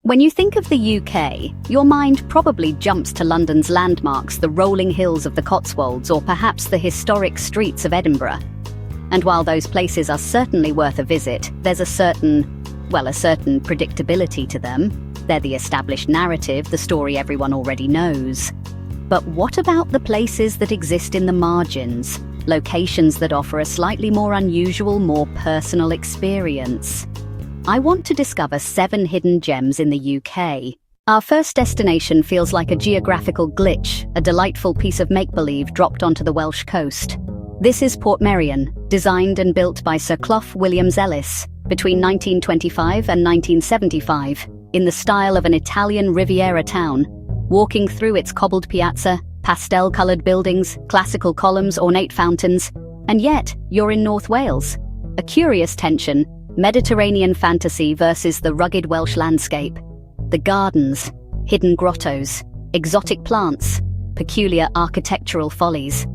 When you think of the UK, your mind probably jumps to London's landmarks, the rolling hills of the Cotswolds, or perhaps the historic streets of Edinburgh. And while those places are certainly worth a visit, there's a certain predictability to them. They're the established narrative, the story everyone already knows. But what about the places that exist in the margins? Locations that offer a slightly more unusual, more personal experience? I want to discover 7 hidden gems in the UK. Our first destination feels like a geographical glitch, a delightful piece of make-believe dropped onto the Welsh coast. This is Portmeirion, designed and built by Sir Clough Williams-Ellis between 1925 and 1975, in the style of an Italian Riviera town. Walking through its cobbled piazza, pastel-coloured buildings, classical columns, ornate fountains, and yet you're in North Wales. A curious tension, Mediterranean fantasy versus the rugged Welsh landscape. The gardens, hidden grottos, exotic plants, peculiar architectural follies.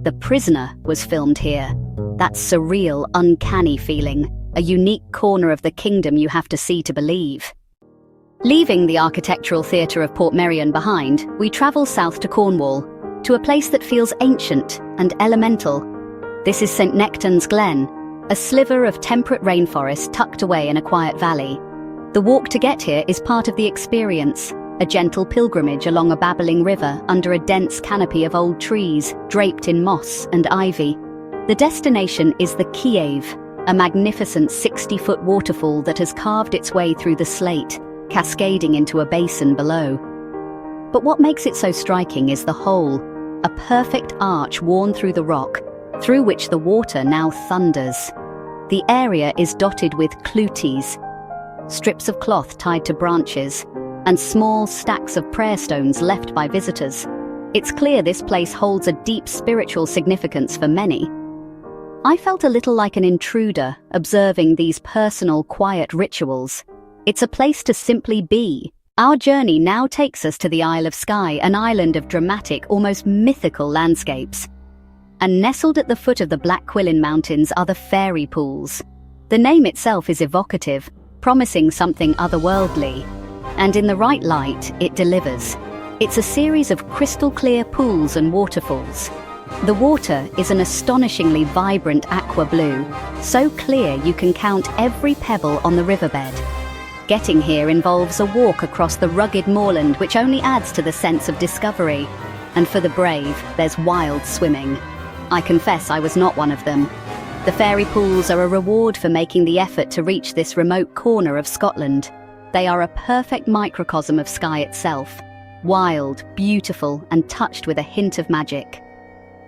The Prisoner was filmed here. That surreal, uncanny feeling, a unique corner of the kingdom you have to see to believe. Leaving the architectural theatre of Portmeirion behind, we travel south to Cornwall, to a place that feels ancient and elemental. This is St Nectan's Glen, a sliver of temperate rainforest tucked away in a quiet valley. The walk to get here is part of the experience, a gentle pilgrimage along a babbling river under a dense canopy of old trees draped in moss and ivy. The destination is the Skye, a magnificent 60-foot waterfall that has carved its way through the slate, cascading into a basin below. But what makes it so striking is the hole, a perfect arch worn through the rock, through which the water now thunders. The area is dotted with clooties, strips of cloth tied to branches, and small stacks of prayer stones left by visitors. It's clear this place holds a deep spiritual significance for many. I felt a little like an intruder observing these personal, quiet rituals. It's a place to simply be. Our journey now takes us to the Isle of Skye, an island of dramatic, almost mythical landscapes. And nestled at the foot of the Black Quilin Mountains are the fairy pools. The name itself is evocative, promising something otherworldly. And in the right light, it delivers. It's a series of crystal-clear pools and waterfalls. The water is an astonishingly vibrant aqua blue, so clear you can count every pebble on the riverbed. Getting here involves a walk across the rugged moorland, which only adds to the sense of discovery. And for the brave, there's wild swimming. I confess I was not one of them. The fairy pools are a reward for making the effort to reach this remote corner of Scotland. They are a perfect microcosm of Skye itself. Wild, beautiful, and touched with a hint of magic.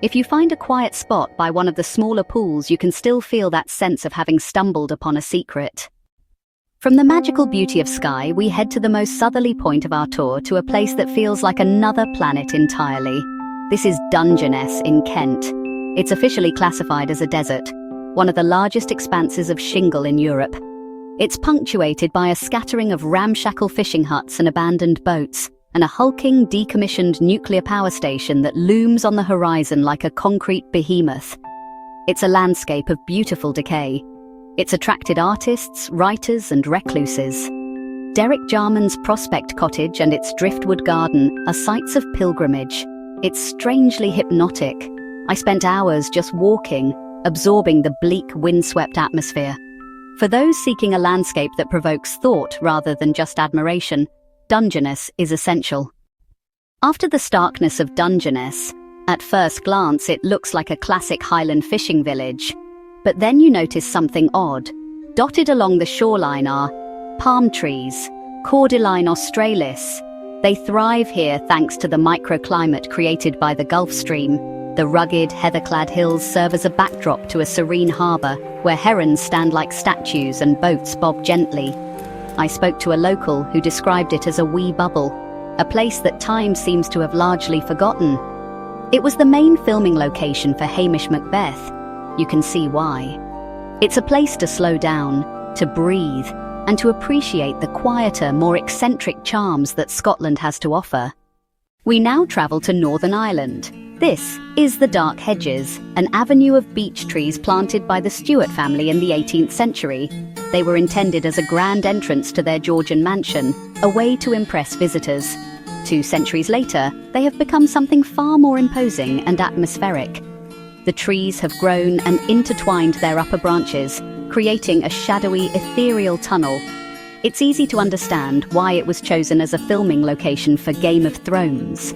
If you find a quiet spot by one of the smaller pools, you can still feel that sense of having stumbled upon a secret. From the magical beauty of Skye, we head to the most southerly point of our tour, to a place that feels like another planet entirely. This is Dungeness in Kent. It's officially classified as a desert, one of the largest expanses of shingle in Europe. It's punctuated by a scattering of ramshackle fishing huts and abandoned boats, and a hulking, decommissioned nuclear power station that looms on the horizon like a concrete behemoth. It's a landscape of beautiful decay. It's attracted artists, writers, and recluses. Derek Jarman's Prospect Cottage and its driftwood garden are sites of pilgrimage. It's strangely hypnotic. I spent hours just walking, absorbing the bleak, windswept atmosphere. For those seeking a landscape that provokes thought rather than just admiration, Dungeness is essential. After the starkness of Dungeness, at first glance it looks like a classic Highland fishing village. But then you notice something odd. Dotted along the shoreline are palm trees, Cordyline australis. They thrive here thanks to the microclimate created by the Gulf Stream. The rugged, heather-clad hills serve as a backdrop to a serene harbour, where herons stand like statues and boats bob gently. I spoke to a local who described it as a wee bubble, a place that time seems to have largely forgotten. It was the main filming location for Hamish Macbeth. You can see why. It's a place to slow down, to breathe, and to appreciate the quieter, more eccentric charms that Scotland has to offer. We now travel to Northern Ireland, This is the Dark Hedges, an avenue of beech trees planted by the Stuart family in the 18th century. They were intended as a grand entrance to their Georgian mansion, a way to impress visitors. 2 centuries later, they have become something far more imposing and atmospheric. The trees have grown and intertwined their upper branches, creating a shadowy, ethereal tunnel. It's easy to understand why it was chosen as a filming location for Game of Thrones.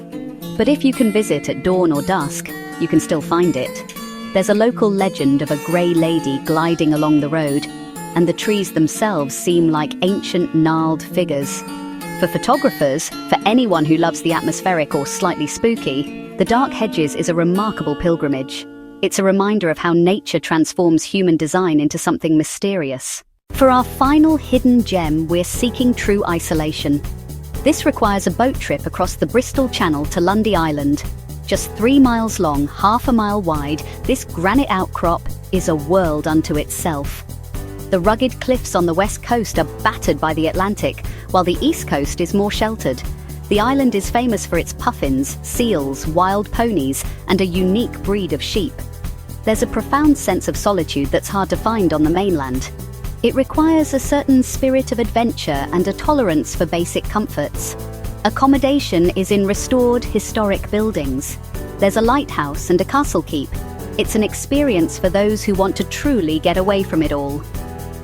But if you can visit at dawn or dusk, you can still find it. There's a local legend of a grey lady gliding along the road, and the trees themselves seem like ancient gnarled figures. For photographers, for anyone who loves the atmospheric or slightly spooky, the Dark Hedges is a remarkable pilgrimage. It's a reminder of how nature transforms human design into something mysterious. For our final hidden gem, we're seeking true isolation. This requires a boat trip across the Bristol Channel to Lundy Island. Just 3 miles long, half a mile wide, this granite outcrop is a world unto itself. The rugged cliffs on the west coast are battered by the Atlantic, while the east coast is more sheltered. The island is famous for its puffins, seals, wild ponies, and a unique breed of sheep. There's a profound sense of solitude that's hard to find on the mainland. It requires a certain spirit of adventure and a tolerance for basic comforts. Accommodation is in restored historic buildings. There's a lighthouse and a castle keep. It's an experience for those who want to truly get away from it all.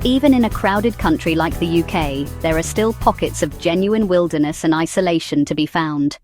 Even in a crowded country like the UK, there are still pockets of genuine wilderness and isolation to be found.